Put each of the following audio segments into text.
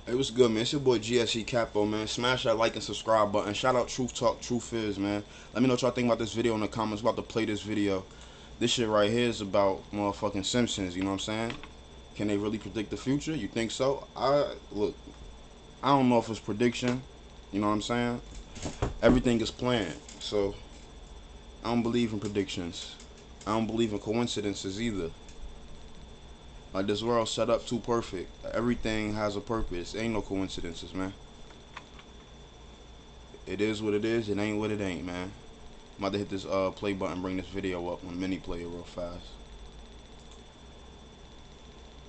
Hey, what's good, man? It's your boy GSECAPONE, man. Smash that like and subscribe button. Shout out Truth Talk, Truth Is, man. Let me know what y'all think about this video in the comments. About to play this video. This shit right here is about motherfucking Simpsons, you know what I'm saying? Can they really predict the future? You think so? Look, I don't know if it's prediction, you know what I'm saying? Everything is planned, so I don't believe in predictions. I don't believe in coincidences either. Like, this world set up too perfect. Everything has a purpose. Ain't no coincidences, man. It is what it is. It ain't what it ain't, man. I'm about to hit this play button, bring this video up on mini play real fast.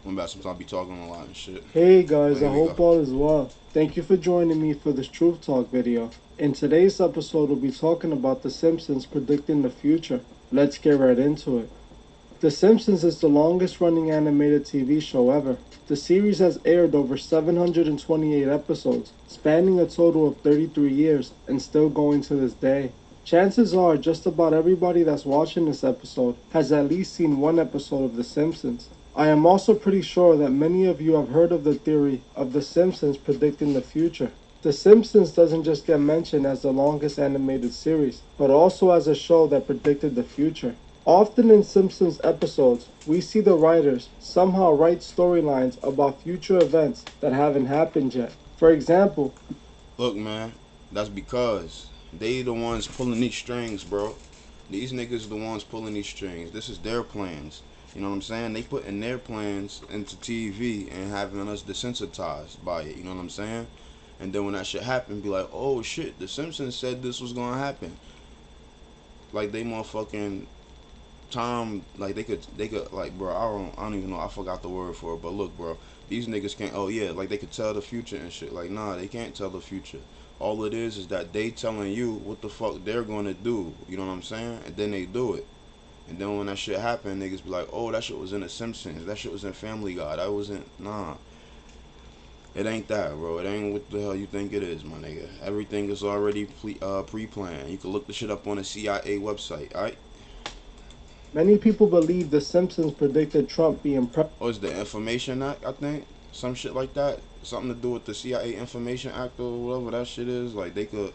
I'm about sometimes be talking a lot and shit. Hey But guys, I here we go. hope all is well. Thank you for joining me for this Truth Talk video. In today's episode, we'll be talking about The Simpsons predicting the future. Let's get right into it. The Simpsons is the longest running animated TV show ever. The series has aired over 728 episodes, spanning a total of 33 years, and still going to this day. Chances are just about everybody that's watching this episode has at least seen one episode of The Simpsons. I am also pretty sure that many of you have heard of the theory of The Simpsons predicting the future. The Simpsons doesn't just get mentioned as the longest animated series, but also as a show that predicted the future. Often in Simpsons episodes, we see the writers somehow write storylines about future events that haven't happened yet. For example, Look, man, that's because they the ones pulling these strings, bro. These niggas the ones pulling these strings. This is their plans. You know what I'm saying? They putting their plans into TV and having us desensitized by it. You know what I'm saying? And then when that shit happen, be like, oh shit, the Simpsons said this was gonna happen. Like they motherfucking time, like they could like, bro. I don't even know. I forgot the word for it. But look, bro, these niggas can't. Oh yeah, like they could tell the future and shit. Like nah, they can't tell the future. All it is that they telling you what the fuck they're gonna do. You know what I'm saying? And then they do it. And then when that shit happen, niggas be like, oh, that shit was in The Simpsons. That shit was in Family Guy. That wasn't. Nah, it ain't that, bro. It ain't what the hell you think it is, my nigga. Everything is already pre-planned. You can look the shit up on the CIA website. Alright. many people believe The Simpsons predicted Trump being president. Oh, it's the Information Act, I think. Some shit like that. Something to do with the CIA Information Act or whatever that shit is. Like they could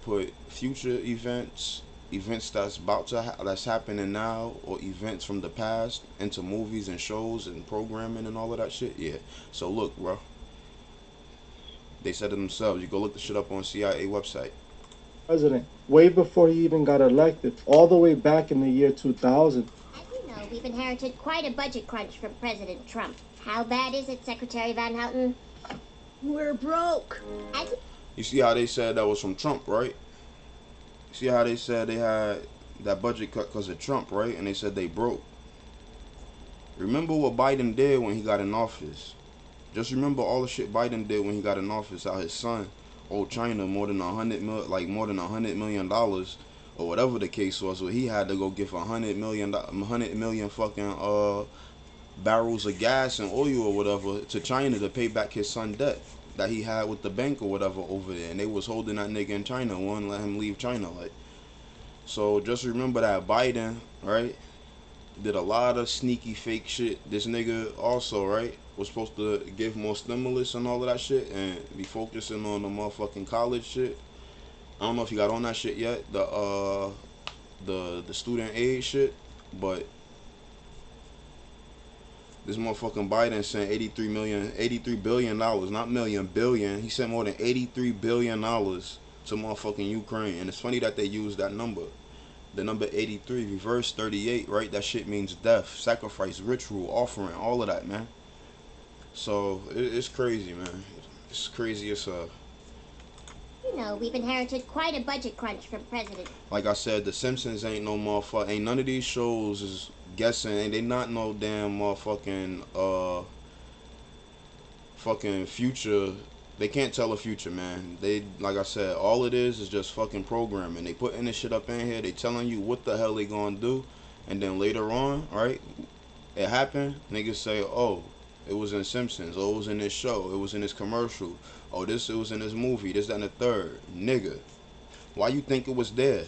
put future events that's about to that's happening now, or events from the past into movies and shows and programming and all of that shit. Yeah. So look, bro. They said it themselves. You go look the shit up on CIA website. Way before he even got elected, all the way back in the year 2000. As you know, we've inherited quite a budget crunch from President Trump. How bad is it, Secretary Van Houten? We're broke. You see how they said that was from Trump, right? See how they said they had that budget cut because of Trump, right? And they said they broke. Remember what Biden did when he got in office. Just remember all the shit Biden did when he got in office. How his son owed China more than $100 million, or whatever the case was. So he had to go give $100 million fucking barrels of gas and oil or whatever to China to pay back his son debt that he had with the bank or whatever over there. And they was holding that nigga in China, wouldn't let him leave China. Like, so just remember that Biden, right, did a lot of sneaky fake shit. This nigga also, right, was supposed to give more stimulus and all of that shit and be focusing on the motherfucking college shit. I don't know if you got on that shit yet, the student aid shit, but this motherfucking Biden sent 83 billion dollars, not million, billion. He sent more than 83 billion dollars to motherfucking Ukraine, and it's funny that they use that number. The number 83, reverse 38, right? That shit means death, sacrifice, ritual, offering, all of that, man. So it's crazy, man. It's crazy as You know, we've inherited quite a budget crunch from President. like I said, The Simpsons ain't no motherfucker. Ain't none of these shows is guessing. Ain't they not no damn motherfucking fucking future. They can't tell the future, man. They, like I said, all it is just fucking programming. They putting this shit up in here. They telling you what the hell they gonna do, and then later on, right? It happened. Niggas say, oh, it was in Simpsons. Oh, it was in this show. It was in this commercial. Oh, it was in this movie. This, that, and the third. Nigga, why you think it was there?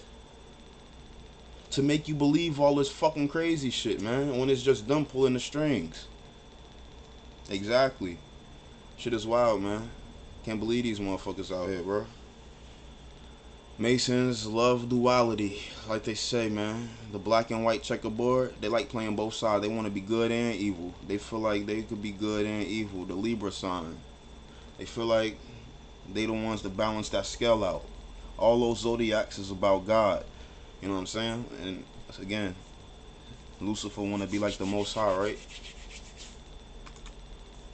To make you believe all this fucking crazy shit, man. When it's just them pulling the strings. Exactly. Shit is wild, man. Can't believe these motherfuckers out here, bro. Masons love duality, like they say, man. The black and white checkerboard, they like playing both sides. They want to be good and evil. They feel like they could be good and evil. The Libra sign, they feel like they the ones to balance that scale out. All those zodiacs is about God. You know what I'm saying? And again, Lucifer want to be like the Most High, right?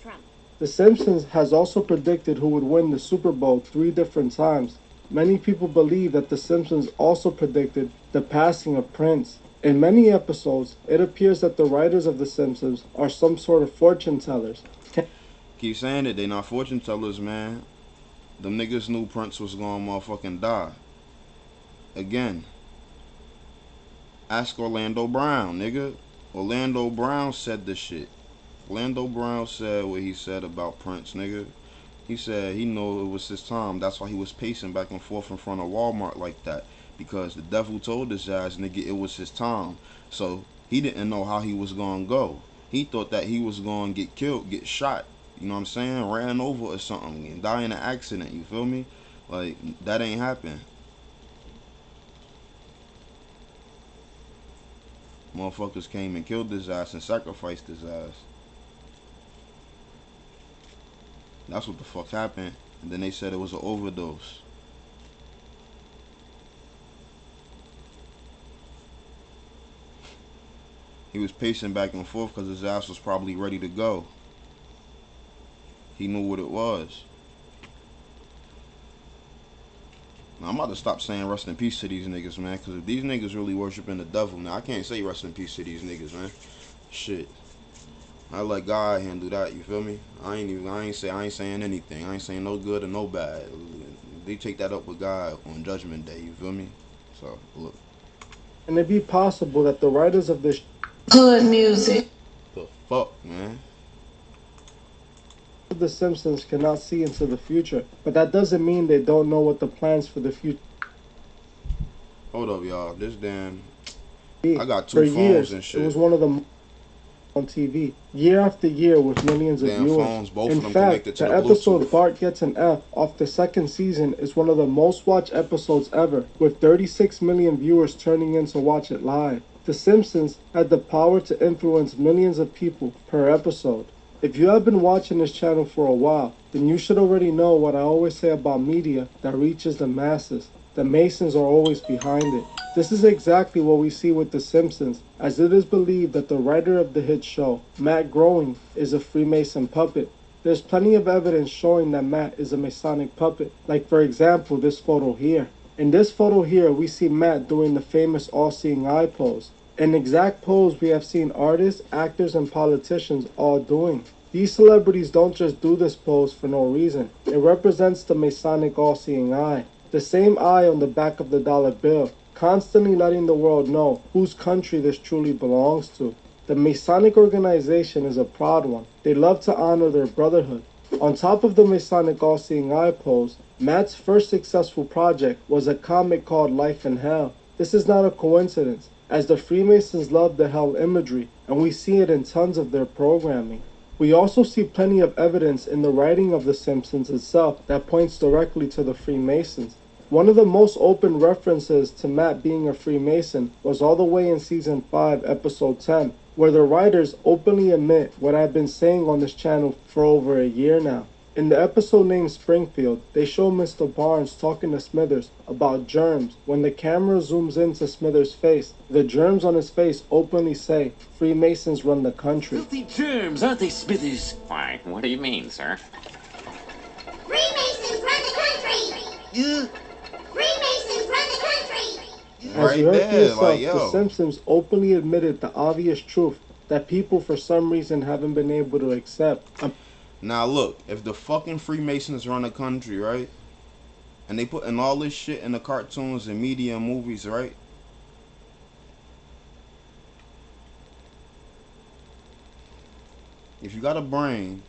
Trump. The Simpsons has also predicted who would win the Super Bowl 3 different times. Many people believe that The Simpsons also predicted the passing of Prince. In many episodes, it appears that the writers of The Simpsons are some sort of fortune tellers. Keep saying it, they not fortune tellers, man. Them niggas knew Prince was gonna motherfucking die. Again, ask Orlando Brown, nigga. Orlando Brown said this shit. Orlando Brown said what he said about Prince, nigga. He said he knew it was his time. That's why he was pacing back and forth in front of Walmart like that. Because the devil told his ass, nigga, it was his time. So he didn't know how he was gonna go. He thought that he was gonna get killed, get shot. You know what I'm saying? Ran over or something and die in an accident. You feel me? Like, that ain't happen. Motherfuckers came and killed his ass and sacrificed his ass. That's what the fuck happened. And then they said it was an overdose. He was pacing back and forth because his ass was probably ready to go. He knew what it was. Now, I'm about to stop saying rest in peace to these niggas, man. Because if these niggas really worshiping the devil, now I can't say rest in peace to these niggas, man. Shit. I let God handle that, you feel me? I ain't saying anything. I ain't saying no good or no bad. They take that up with God on Judgment Day, you feel me? So, look. Can it be possible that the writers of this Good music. The fuck, man? The Simpsons cannot see into the future, but that doesn't mean they don't know what the plans for the future Hold up, y'all. This damn... be. I got For two phones years, and it shit. was one of the on TV, year after year with millions of Damn viewers. phones, both In of them fact, connected to the the episode Bluetooth. Bart Gets an F off the second season is one of the most watched episodes ever, with 36 million viewers turning in to watch it live. The Simpsons had the power to influence millions of people per episode. If you have been watching this channel for a while, then you should already know what I always say about media that reaches the masses. The Masons are always behind it. This is exactly what we see with The Simpsons, as it is believed that the writer of the hit show, Matt Groening, is a Freemason puppet. There's plenty of evidence showing that Matt is a Masonic puppet, like for example this photo here. In this photo here, we see Matt doing the famous all-seeing eye pose, an exact pose we have seen artists, actors, and politicians all doing. These celebrities don't just do this pose for no reason. It represents the Masonic all-seeing eye, the same eye on the back of the dollar bill, constantly letting the world know whose country this truly belongs to. The Masonic organization is a proud one. They love to honor their brotherhood. On top of the Masonic all-seeing eye pose, Matt's first successful project was a comic called Life in Hell. This is not a coincidence, as the Freemasons love the hell imagery, and we see it in tons of their programming. We also see plenty of evidence in the writing of The Simpsons itself that points directly to the Freemasons. One of the most open references to Matt being a Freemason was all the way in Season 5, Episode 10, where the writers openly admit what I've been saying on this channel for over a year now. In the episode named Springfield, they show Mr. Barnes talking to Smithers about germs. When the camera zooms into Smithers' face, the germs on his face openly say, Freemasons run the country. Filthy germs, aren't they, Smithers? Why, what do you mean, sir? Freemasons run the country! Yeah. Freemasons run the country! As Right you heard for there, yourself, like, The yo. Simpsons openly admitted the obvious truth that people for some reason haven't been able to accept. Now look, if the fucking Freemasons run a country, right? And they putting all this shit in the cartoons and media and movies, right? If you got a brain,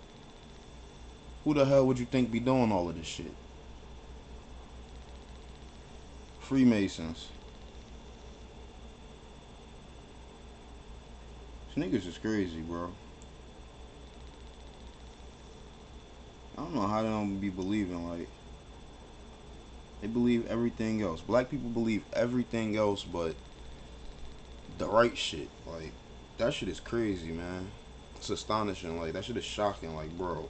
who the hell would you think be doing all of this shit? Freemasons. These niggas is crazy, bro. don't know how they don't be believing. Like, they believe everything else. Black people believe everything else but the right shit. Like, that shit is crazy, man. It's astonishing. Like, that shit is shocking. Like, bro,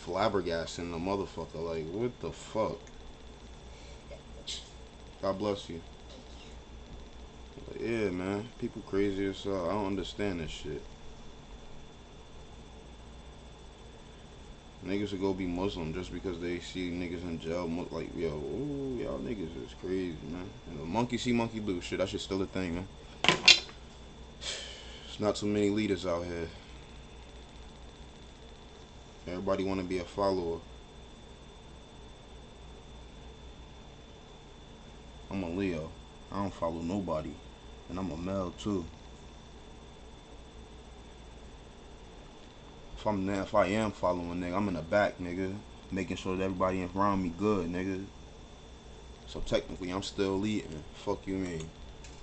flabbergasting the motherfucker. Like, what the fuck? God bless you. Like, yeah, man. People crazy as hell. I don't understand this shit. Niggas will go be Muslim just because they see niggas in jail. Like, yo, ooh, y'all niggas is crazy, man. And the monkey see, monkey do shit. That shit's still a thing, man. There's not too many leaders out here. Everybody want to be a follower. I'm a Leo. I don't follow nobody. And I'm a male, too. If I am following, nigga, I'm in the back, nigga. Making sure that everybody around me good, nigga. So technically, I'm still leading. Fuck you mean?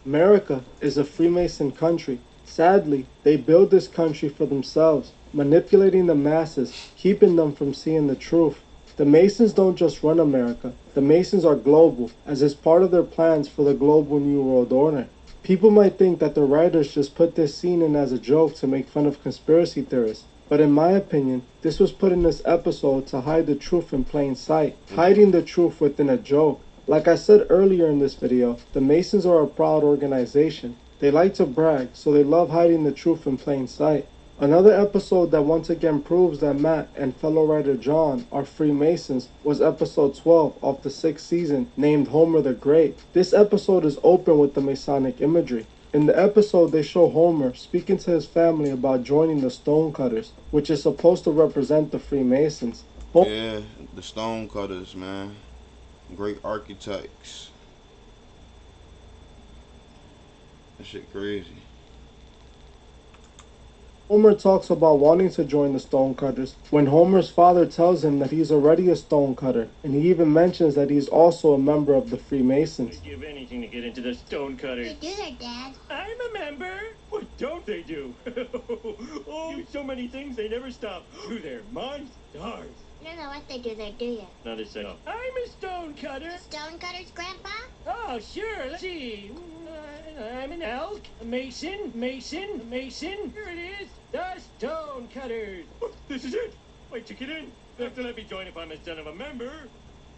America is a Freemason country. Sadly, they build this country for themselves, manipulating the masses, keeping them from seeing the truth. The Masons don't just run America. The Masons are global, as is part of their plans for the global New World Order. People might think that the writers just put this scene in as a joke to make fun of conspiracy theorists. But in my opinion, this was put in this episode to hide the truth in plain sight, hiding the truth within a joke. Like I said earlier in this video, the Masons are a proud organization. They like to brag, so they love hiding the truth in plain sight. Another episode that once again proves that Matt and fellow writer John are Freemasons was episode 12 of the 6th season, named Homer the Great. This episode is open with the Masonic imagery. In the episode, they show Homer speaking to his family about joining the Stonecutters, which is supposed to represent the Freemasons. Yeah, the Stonecutters, man. Great architects. That shit crazy. Homer talks about wanting to join the Stonecutters when Homer's father tells him that he's already a stonecutter, and he even mentions that he's also a member of the Freemasons. They'd give anything to get into the stonecutters. They do their dad. I'm a member. What don't they do? Oh, so many things they never stop. Do their mind stars. You don't know what they do there, do you? Not a second. I'm a stonecutter. Stonecutters, Grandpa? Oh, sure. Let's see. I'm an elk, a mason. Here it is. The stonecutters. Oh, this is it. Wait to get in. You have to let me join if I'm a son of a member.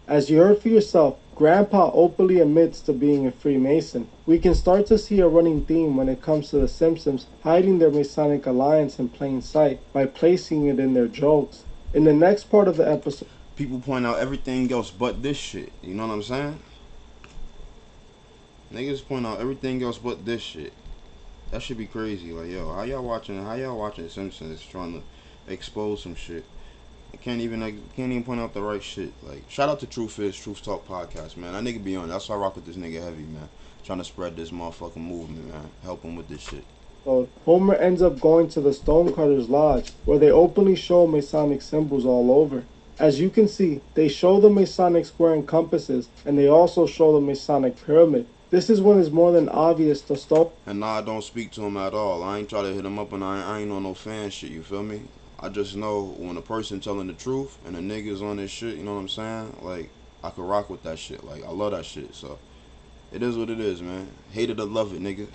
As you heard for yourself, Grandpa openly admits to being a Freemason. We can start to see a running theme when it comes to the Simpsons hiding their Masonic alliance in plain sight by placing it in their jokes. In the next part of the episode, People point out everything else but this shit. You know what I'm saying? Niggas point out everything else but this shit. That should be crazy. Like, yo, how y'all watching Simpsons trying to expose some shit? I can't even point out the right shit. Like, shout out to Truth Talk podcast, man. That nigga be on. That's why I rock with this nigga heavy, man. Trying to spread this motherfucking movement, man. Help him with this shit. Homer ends up going to the Stonecutters Lodge, where they openly show Masonic symbols all over. As you can see, they show the Masonic square and compasses, and they also show the Masonic pyramid. This is when it's more than obvious the Stone. And nah, I don't speak to him at all. I ain't try to hit him up, and I ain't on no fan shit, you feel me? I just know when a person telling the truth and the niggas on this shit, you know what I'm saying? Like, I could rock with that shit. Like, I love that shit, so it is what it is, man. Hate it or love it, nigga.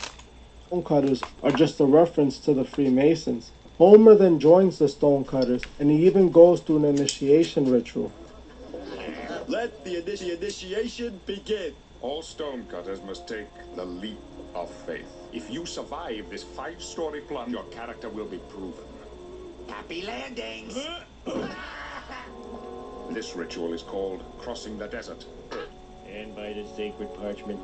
Stonecutters are just a reference to the Freemasons. Homer then joins the Stonecutters, and he even goes through an initiation ritual. Let the initiation begin. All stonecutters must take the leap of faith. If you survive this 5-story plunge, your character will be proven. Happy landings. This ritual is called crossing the desert. And by the sacred parchment.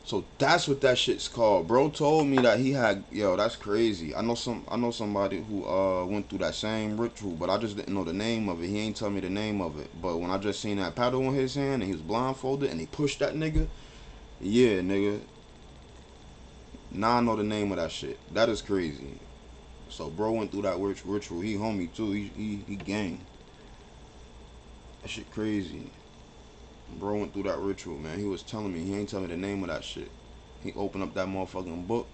So that's what that shit's called. Bro told me that he had, yo, that's crazy. I know somebody who went through that same ritual, but I just didn't know the name of it. He ain't tell me the name of it. But when I just seen that paddle in his hand and he was blindfolded and he pushed that nigga, yeah, nigga. Now I know the name of that shit. That is crazy. So bro went through that ritual. He homie too. He gang. That shit crazy. Bro went through that ritual, man. He was telling me. He ain't telling me the name of that shit. He opened up that motherfucking book.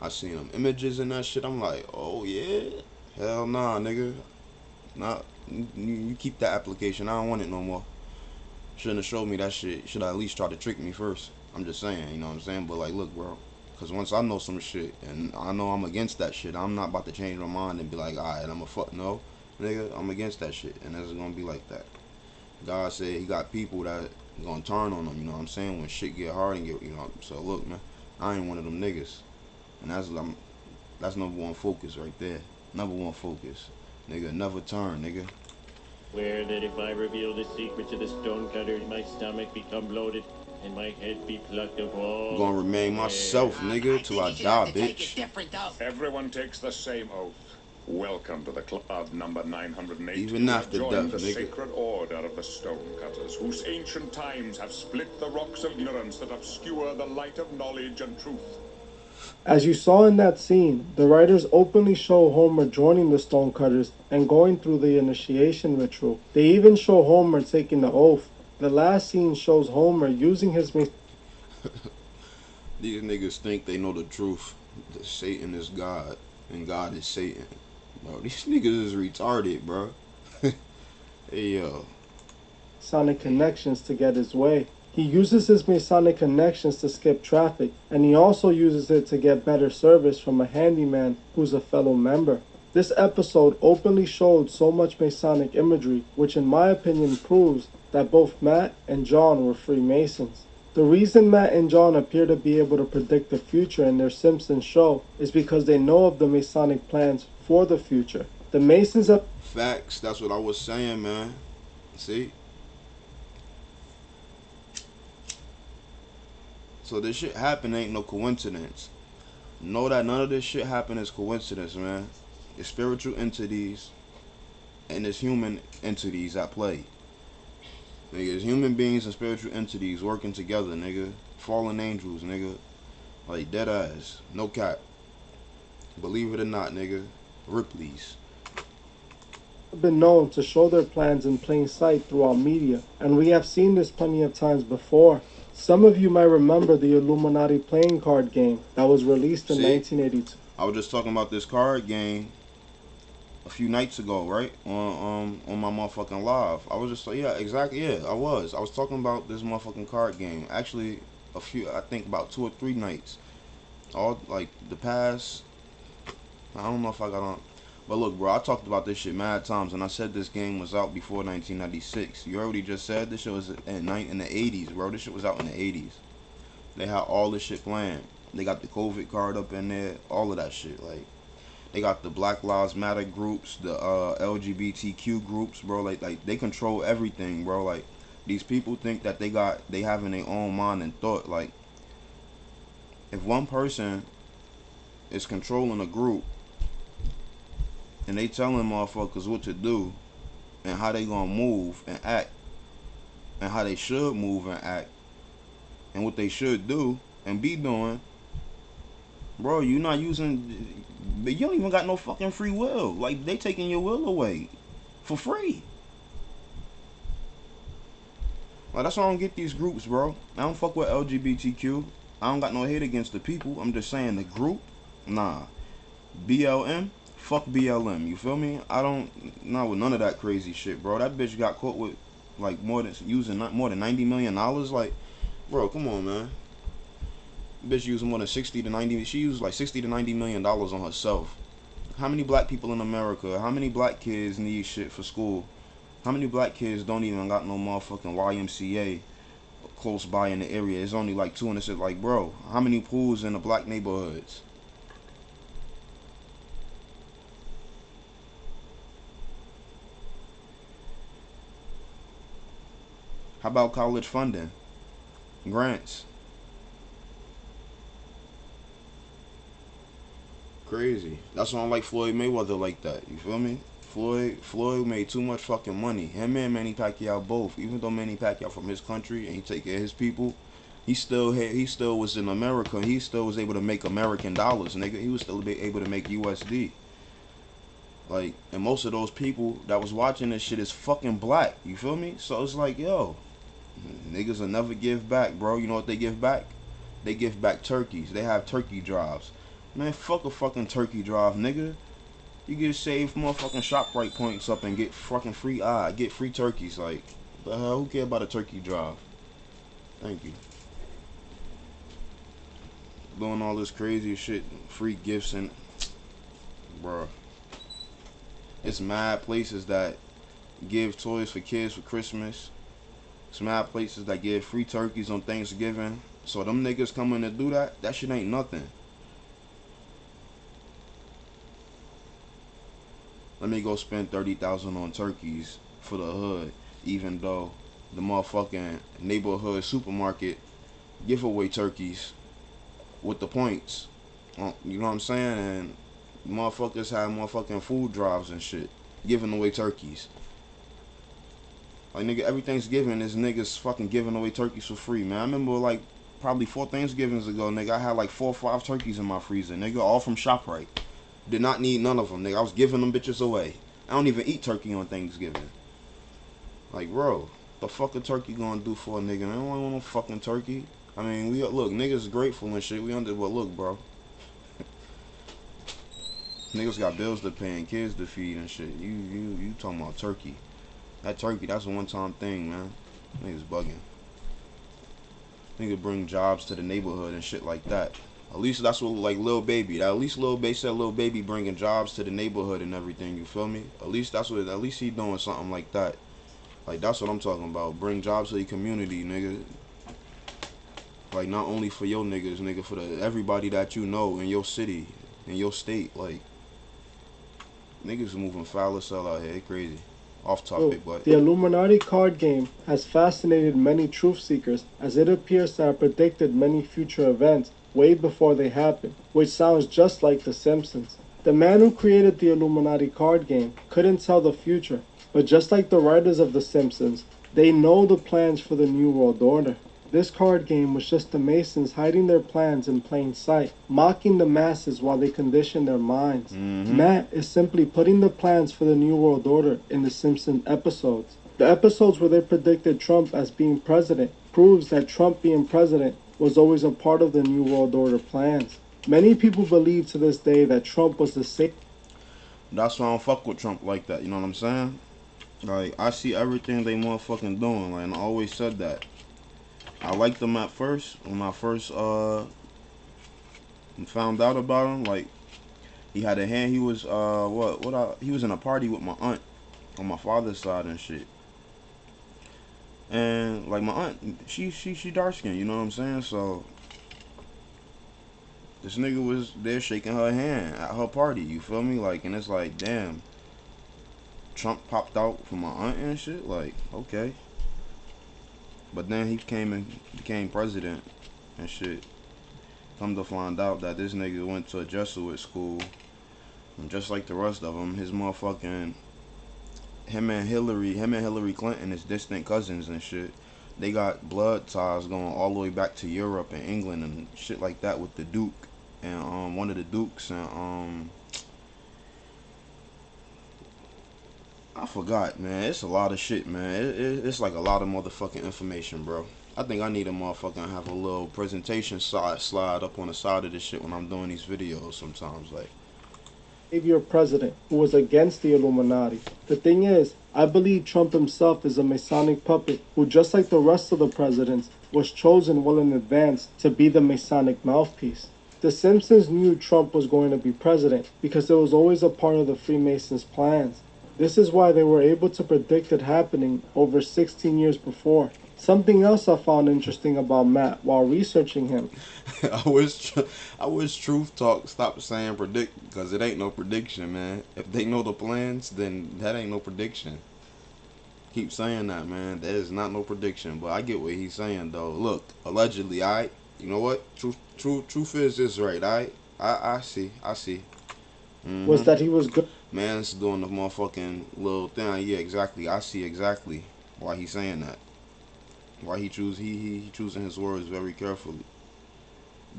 I seen them images and that shit. I'm like, oh yeah? Hell nah, nigga. Nah, you keep that application. I don't want it no more. Shouldn't have showed me that shit. Should have at least tried to trick me first. I'm just saying, you know what I'm saying? But like, look, bro. Cause once I know some shit and I know I'm against that shit, I'm not about to change my mind and be like, alright, I'm a fuck no, nigga. I'm against that shit, and it's gonna be like that. God said He got people that gonna turn on them. You know what I'm saying? When shit get hard and get, you know. So look, man, I ain't one of them niggas, and that's number one focus right there. Number one focus, nigga. Never turn, nigga. Swear that if I reveal the secret to the stonecutter, my stomach become bloated and my head be plucked of all. I'm gonna remain myself, nigga, till I die, bitch. Everyone takes the same oath. Welcome to the club number 908. Even You after have joined death, the nigga. sacred order of the stonecutters, whose ancient times have split the rocks of ignorance that obscure the light of knowledge and truth. As you saw in that scene, the writers openly show Homer joining the Stonecutters and going through the initiation ritual. They even show Homer taking the oath. The last scene shows Homer using his These niggas think they know the truth. That Satan is God and God is Satan. Bro, these niggas is retarded, bro. Hey, yo. Masonic connections to get his way. He uses his Masonic connections to skip traffic, and he also uses it to get better service from a handyman who's a fellow member. This episode openly showed so much Masonic imagery, which in my opinion proves that both Matt and John were Freemasons. The reason Matt and John appear to be able to predict the future in their Simpsons show is because they know of the Masonic plans for the future. The Masons have Facts, that's what I was saying, man. See? So this shit happen ain't no coincidence. Know that none of this shit happen is coincidence, man. It's spiritual entities and it's human entities at play. Nigga, it's human beings and spiritual entities working together, nigga. Fallen angels, nigga. Like, dead ass. No cap. Believe it or not, nigga. Ripley's. been known to show their plans in plain sight throughout media, and we have seen this plenty of times before. Some of you might remember the Illuminati playing card game that was released in 1982. I was just talking about this card game a few nights ago, right? On my motherfucking live. I was just yeah, exactly, yeah, I was talking about this motherfucking card game. Actually, I think about 2 or 3 nights. All like the past, I don't know if I got on. But look, bro, I talked about this shit mad times, and I said this game was out before 1996. You already just said this shit was in the 80s, bro. This shit was out in the 80s. They had all this shit planned. They got the COVID card up in there, all of that shit. Like, they got the Black Lives Matter groups, the LGBTQ groups, bro. Like they control everything, bro. Like, these people think that they having their own mind and thought. Like, if one person is controlling a group, and they telling motherfuckers what to do and how they gonna move and act and how they should move and act and what they should do and be doing, bro, you not using, you don't even got no fucking free will. Like, they taking your will away for free. Like, that's why I don't get these groups, bro. I don't fuck with LGBTQ. I don't got no hate against the people. I'm just saying the group, nah. BLM, fuck BLM, you feel me? I don't, not with none of that crazy shit, bro. That bitch got caught with, like, more than $90 million. Like, bro, come on, man. Bitch used more than 60 to 90, she used like 60 to 90 million dollars on herself. How many black people in America, how many black kids need shit for school? How many black kids don't even got no motherfucking YMCA close by in the area? It's only like 2 and it's like, bro, how many pools in the black neighborhoods? How about college funding? Grants? Crazy. That's why I don't like Floyd Mayweather like that. You feel me? Floyd made too much fucking money. Him and Manny Pacquiao both. Even though Manny Pacquiao from his country and he take care of his people, he still was in America. He still was able to make American dollars, nigga. He was still able to make USD. Like, and most of those people that was watching this shit is fucking black. You feel me? So it's like, yo, niggas will never give back, bro. You know what they give back? They give back turkeys. They have turkey drives. Man, fuck a fucking turkey drive, nigga. You get save motherfucking ShopRite points up and get fucking free get free turkeys. Like, the hell, who care about a turkey drive? Thank you. Doing all this crazy shit, free gifts and, bruh. It's mad places that give toys for kids for Christmas. It's mad places that give free turkeys on Thanksgiving. So them niggas coming to do that, that shit ain't nothing. Let me go spend 30,000 on turkeys for the hood, even though the motherfucking neighborhood supermarket give away turkeys with the points. You know what I'm saying? And motherfuckers have motherfucking food drives and shit, giving away turkeys. Like, nigga, every Thanksgiving is niggas fucking giving away turkeys for free, man. I remember, like, probably 4 Thanksgivings ago, nigga, I had like 4 or 5 turkeys in my freezer, nigga, all from ShopRite. Did not need none of them, nigga. I was giving them bitches away. I don't even eat turkey on Thanksgiving. Like, bro, the fuck a turkey gonna do for a nigga? I don't want no fucking turkey. I mean, we look, niggas grateful and shit. We under, but look, bro. Niggas got bills to pay and kids to feed and shit. You talking about turkey? That turkey, that's a one-time thing, man. Niggas bugging. Nigga bring jobs to the neighborhood and shit like that. At least that's what, like, Lil Baby. At least Lil Baby said Lil Baby bringing jobs to the neighborhood and everything. You feel me? At least that's what. At least he doing something like that. Like, that's what I'm talking about. Bring jobs to your community, nigga. Like, not only for your niggas, nigga, for everybody that you know in your city, in your state. Like, niggas moving foul as hell out here. They crazy. Off topic, but the Illuminati card game has fascinated many truth seekers, as it appears to have predicted many future events way before they happen, which sounds just like The Simpsons. The man who created the Illuminati card game couldn't tell the future, but just like the writers of The Simpsons, they know the plans for the New World Order. This card game was just the Masons hiding their plans in plain sight, mocking the masses while they condition their minds. Matt is simply putting the plans for the New World Order in the Simpsons episodes. The episodes where they predicted Trump as being president proves that Trump being president was always a part of the New World Order plans. Many people believe to this day that Trump was the same. that's why I don't fuck with Trump like that. You know what I'm saying? Like, I see everything they motherfucking doing. Like, and I always said that. I liked him at first when I first found out about him. Like, he had a hand. He was he was in a party with my aunt on my father's side and shit. And like, my aunt, she dark skinned, you know what I'm saying? So this nigga was there shaking her hand at her party, you feel me? Like, and it's like, damn, Trump popped out for my aunt and shit. Like, okay. But then he came and became president and shit. Come to find out that this nigga went to a Jesuit school, and just like the rest of them, his motherfucking him and Hillary Clinton is distant cousins and shit. They got blood ties going all the way back to Europe and England and shit like that with the Duke and one of the Dukes and I forgot, man. It's a lot of shit, man. It's like a lot of motherfucking information, bro. I think I need a motherfucking have a little presentation slide up on the side of this shit when I'm doing these videos sometimes, like. Savior president who was against the Illuminati. The thing is, I believe Trump himself is a Masonic puppet who, just like the rest of the presidents, was chosen well in advance to be the Masonic mouthpiece. The Simpsons knew Trump was going to be president because it was always a part of the Freemasons' plans. This is why they were able to predict it happening over 16 years before. Something else I found interesting about Matt while researching him. I wish Truth Talk stopped saying predict, because it ain't no prediction, man. If they know the plans, then that ain't no prediction. Keep saying that, man. That is not no prediction. But I get what he's saying, though. Look, allegedly, alright. You know what? Truth is this, right? Alright. I see. Was that he was good. Man's doing the motherfucking little thing. Yeah, exactly. I see exactly why he's saying that. Why he choosing his words very carefully.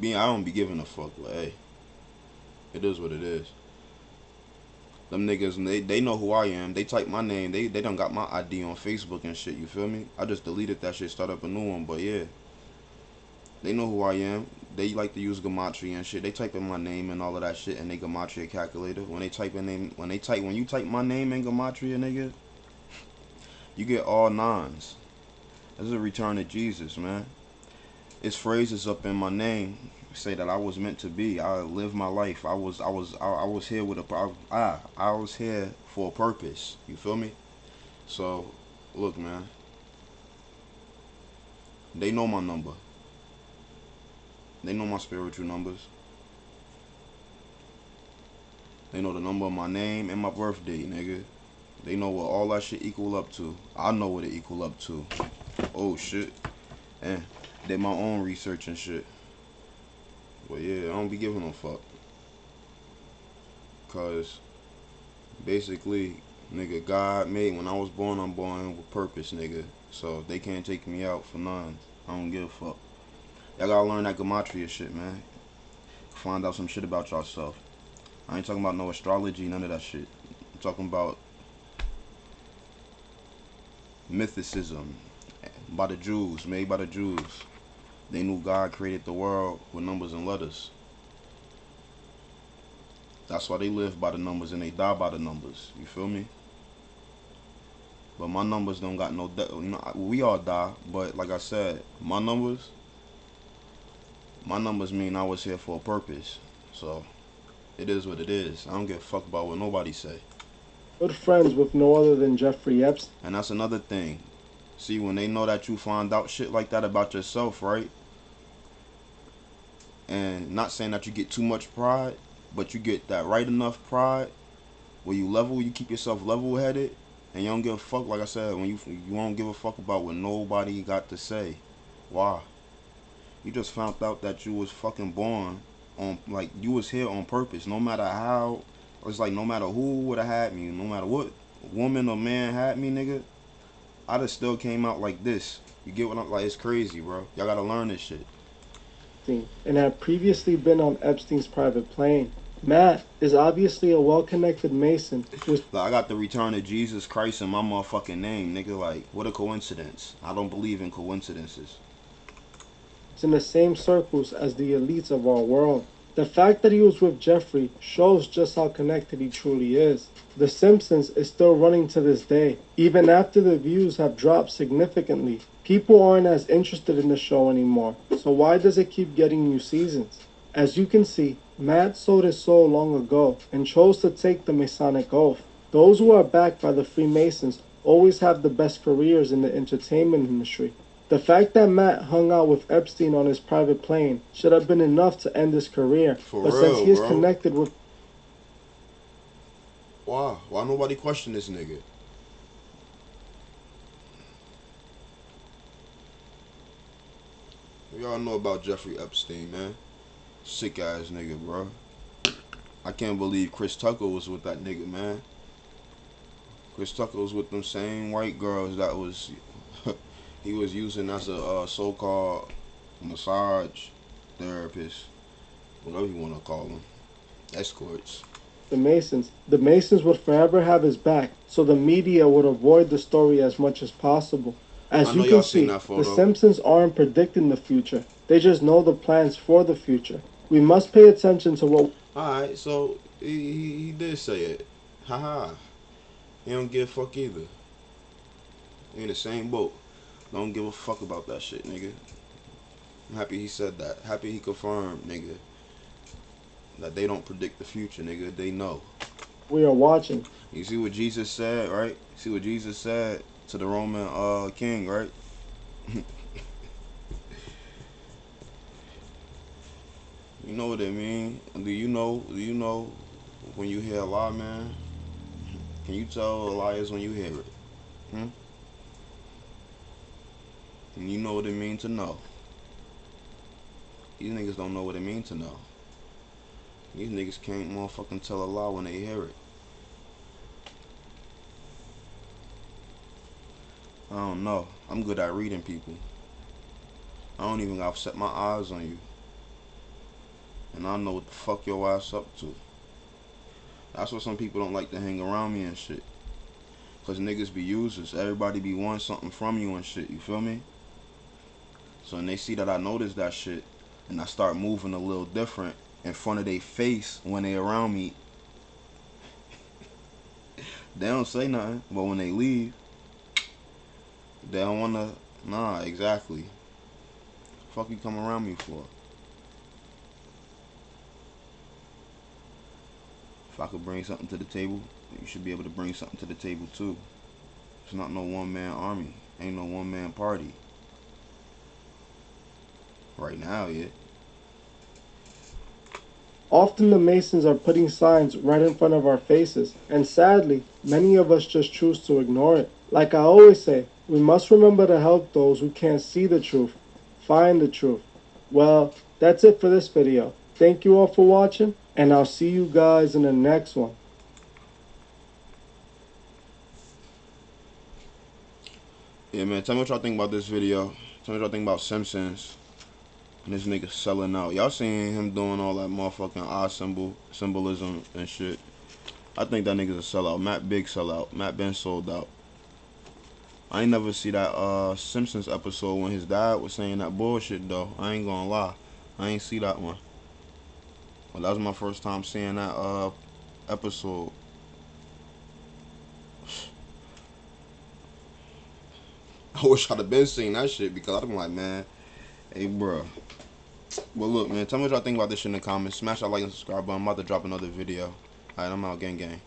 I don't be giving a fuck, but hey, it is what it is. Them niggas, they know who I am. They type my name. They done got my ID on Facebook and shit. You feel me? I just deleted that shit, start up a new one. But yeah, they know who I am. they like to use gematria and shit. They type in my name and all of that shit in they gematria calculator. When you type my name in gematria, nigga, you get all nines. This is a return to Jesus, man. It's phrases up in my name say that I was meant to be. I lived my life. I was here with I was here for a purpose. You feel me? So, look, man. They know my number. They know my spiritual numbers. They know the number of my name and my birthday, nigga. They know what all that shit equal up to. I know what it equal up to. Oh shit. And did my own research and shit. But yeah, I don't be giving no fuck. Cause basically, nigga, God made when I was born, I'm born with purpose, nigga. So they can't take me out for none. I don't give a fuck. Y'all gotta learn that gematria shit, man. Find out some shit about yourself. I ain't talking about no astrology, none of that shit. I'm talking about mythicism by the Jews, made by the Jews. They knew God created the world with numbers and letters. That's why they live by the numbers and they die by the numbers. You feel me? But my numbers don't got no death. You know, we all die, but like I said, my numbers mean I was here for a purpose. So it is what it is. I don't give a fuck about what nobody say. Good friends with no other than Jeffrey Epstein. And that's another thing. See, when they know that you find out shit like that about yourself, right? And not saying that you get too much pride, but you get that right enough pride where you keep yourself level-headed, and you don't give a fuck. Like I said, when you don't give a fuck about what nobody got to say. Why? You just found out that you was fucking born on, like, you was here on purpose. No matter how, it's like no matter who would have had me, no matter what woman or man had me, nigga, I just still came out like this. You get what I'm like? It's crazy, bro. Y'all gotta learn this shit. And had previously been on Epstein's private plane. Matt is obviously a well-connected Mason. Like, I got the return of Jesus Christ in my motherfucking name, nigga. Like, what a coincidence. I don't believe in coincidences. It's in the same circles as the elites of our world. The fact that he was with Jeffrey shows just how connected he truly is. The Simpsons is still running to this day, even after the views have dropped significantly. People aren't as interested in the show anymore, so why does it keep getting new seasons? As you can see, Matt sold his soul long ago and chose to take the Masonic oath. Those who are backed by the Freemasons always have the best careers in the entertainment industry. The fact that Matt hung out with Epstein on his private plane should have been enough to end his career. But since he is connected with... Why? Why nobody question this nigga? We all know about Jeffrey Epstein, man. Sick ass nigga, bro. I can't believe Chris Tucker was with that nigga, man. Chris Tucker was with them same white girls that was... he was using as a so-called massage therapist, whatever you want to call them, escorts. The Masons would forever have his back, so the media would avoid the story as much as possible. As you can see, the Simpsons aren't predicting the future. They just know the plans for the future. We must pay attention to what... Alright, so he did say it. Haha. He don't give a fuck either. He in the same boat. Don't give a fuck about that shit, nigga. I'm happy he said that. Happy he confirmed, nigga, that they don't predict the future, nigga. They know. We are watching. You see what Jesus said, right? See what Jesus said to the Roman king, right? You know what I mean? Do you know when you hear a lie, man? Can you tell a lie is when you hear it? And you know what it means to know. These niggas don't know what it means to know. These niggas can't motherfucking tell a lie when they hear it. I don't know. I'm good at reading people. I don't even gotta set my eyes on you. And I know what the fuck your ass up to. That's why some people don't like to hang around me and shit. Cause niggas be users. Everybody be wanting something from you and shit. You feel me? So when they see that I notice that shit, and I start moving a little different in front of their face when they around me, they don't say nothing. But when they leave, they don't wanna. Nah, exactly. Fuck you come around me for? If I could bring something to the table, you should be able to bring something to the table too. It's not no one man army. Ain't no one man party. Right now, yeah. Often the Masons are putting signs right in front of our faces, and sadly, many of us just choose to ignore it. Like I always say, we must remember to help those who can't see the truth, find the truth. Well, that's it for this video. Thank you all for watching, and I'll see you guys in the next one. Yeah, man. Tell me what y'all think about this video. Tell me what y'all think about Simpsons. And this nigga selling out. Y'all seen him doing all that motherfucking eye symbolism and shit. I think that nigga's a sellout. Matt big sellout. Matt been sold out. I ain't never see that Simpsons episode when his dad was saying that bullshit though. I ain't gonna lie. I ain't see that one. Well, that was my first time seeing that episode. I wish I'd have been seeing that shit because I'm like, man, hey, bro. Well, look, man, tell me what y'all think about this shit in the comments. Smash that like and subscribe button. I'm about to drop another video. Alright, I'm out, gang gang.